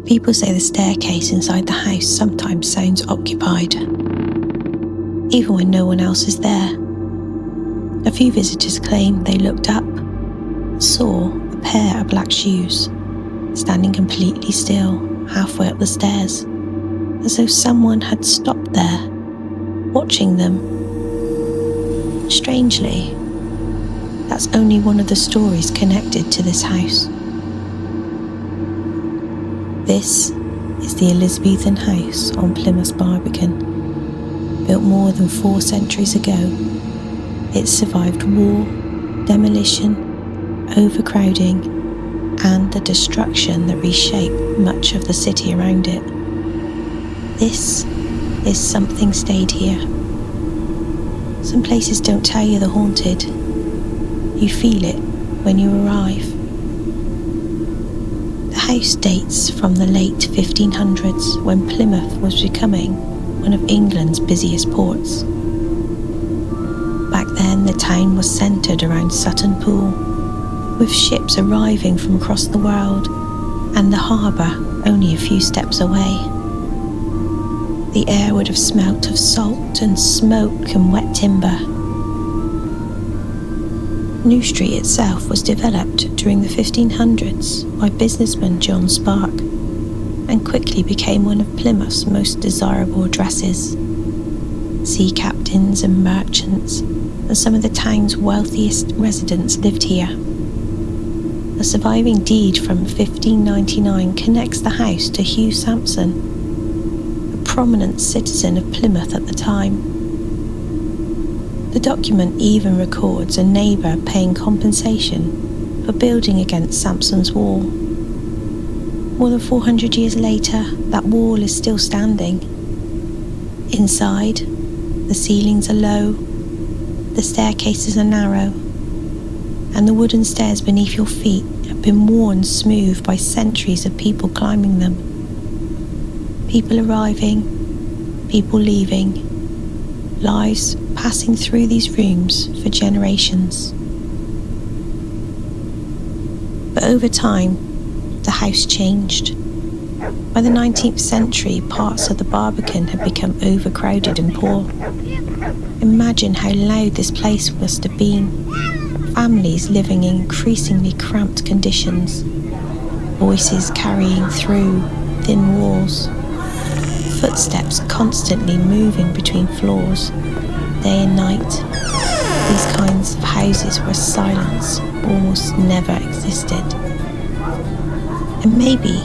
People say the staircase inside the house sometimes sounds occupied, even when no one else is there. A few visitors claim they looked up and saw a pair of black shoes standing completely still halfway up the stairs, as though someone had stopped there, watching them. Strangely, that's only one of the stories connected to this house. This is the Elizabethan House on Plymouth Barbican. Built more than 4 centuries ago, it survived war, demolition, overcrowding, and the destruction that reshaped much of the city around it. This is something stayed here. Some places don't tell you they're haunted. You feel it when you arrive. The house dates from the late 1500s, when Plymouth was becoming one of England's busiest ports. Back then, the town was centred around Sutton Pool, with ships arriving from across the world, and the harbour only a few steps away. The air would have smelt of salt and smoke and wet timber. New Street itself was developed during the 1500s by businessman John Spark, and quickly became one of Plymouth's most desirable addresses. Sea captains and merchants and some of the town's wealthiest residents lived here. A surviving deed from 1599 connects the house to Hugh Sampson, a prominent citizen of Plymouth at the time. The document even records a neighbour paying compensation for building against Sampson's wall. More than 400 years later, that wall is still standing. Inside, the ceilings are low, the staircases are narrow, and the wooden stairs beneath your feet have been worn smooth by centuries of people climbing them. People arriving, people leaving, lives passing through these rooms for generations. But over time, the house changed. By the 19th century, parts of the Barbican had become overcrowded and poor. Imagine how loud this place must have been. Families living in increasingly cramped conditions, voices carrying through thin walls, footsteps constantly moving between floors, day and night. These kinds of houses where silence almost never existed. And maybe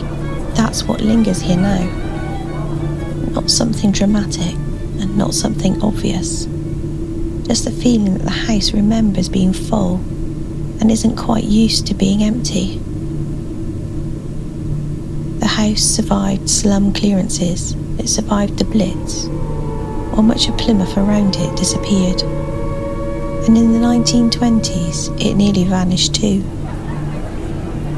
that's what lingers here now. Not something dramatic and not something obvious. Just the feeling that the house remembers being full and isn't quite used to being empty. The house survived slum clearances, it survived the Blitz, while much of Plymouth around it disappeared. And in the 1920s, it nearly vanished too.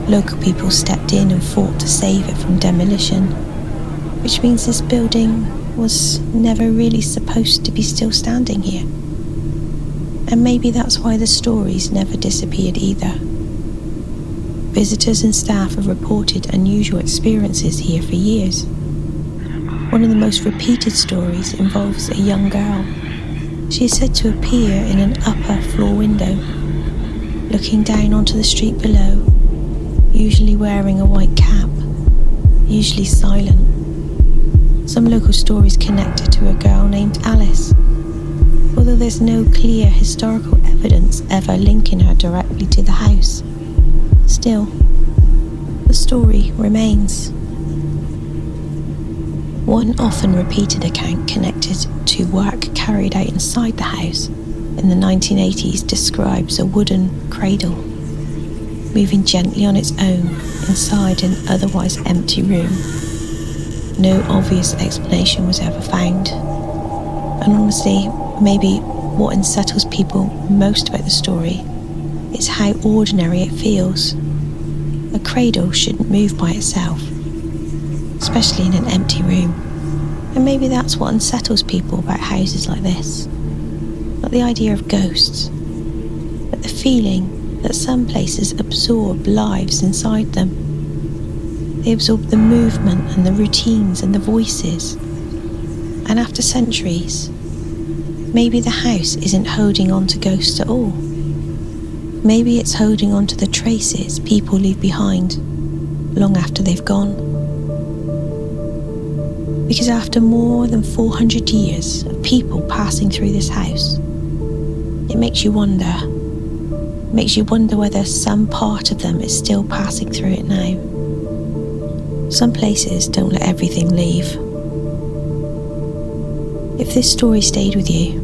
Local people stepped in and fought to save it from demolition, which means this building was never really supposed to be still standing here. And maybe that's why the stories never disappeared either. Visitors and staff have reported unusual experiences here for years. One of the most repeated stories involves a young girl. She is said to appear in an upper floor window, looking down onto the street below, usually wearing a white cap, usually silent. Some local stories connect her to a girl named Alice, although there's no clear historical evidence ever linking her directly to the house. Still, the story remains. One often repeated account connected to work carried out inside the house in the 1980s describes a wooden cradle moving gently on its own inside an otherwise empty room. No obvious explanation was ever found. And honestly, maybe what unsettles people most about the story is how ordinary it feels. A cradle shouldn't move by itself, especially in an empty room. And maybe that's what unsettles people about houses like this. Not the idea of ghosts, but the feeling that some places absorb lives inside them. They absorb the movement and the routines and the voices. And after centuries, maybe the house isn't holding on to ghosts at all. Maybe it's holding on to the traces people leave behind long after they've gone. Because after more than 400 years of people passing through this house, it makes you wonder. It makes you wonder whether some part of them is still passing through it now. Some places don't let everything leave. If this story stayed with you,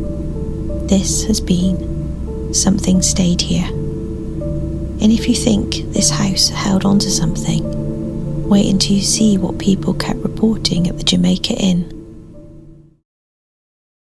this has been Something Stayed Here. And if you think this house held on to something, wait until you see what people kept reporting at the Jamaica Inn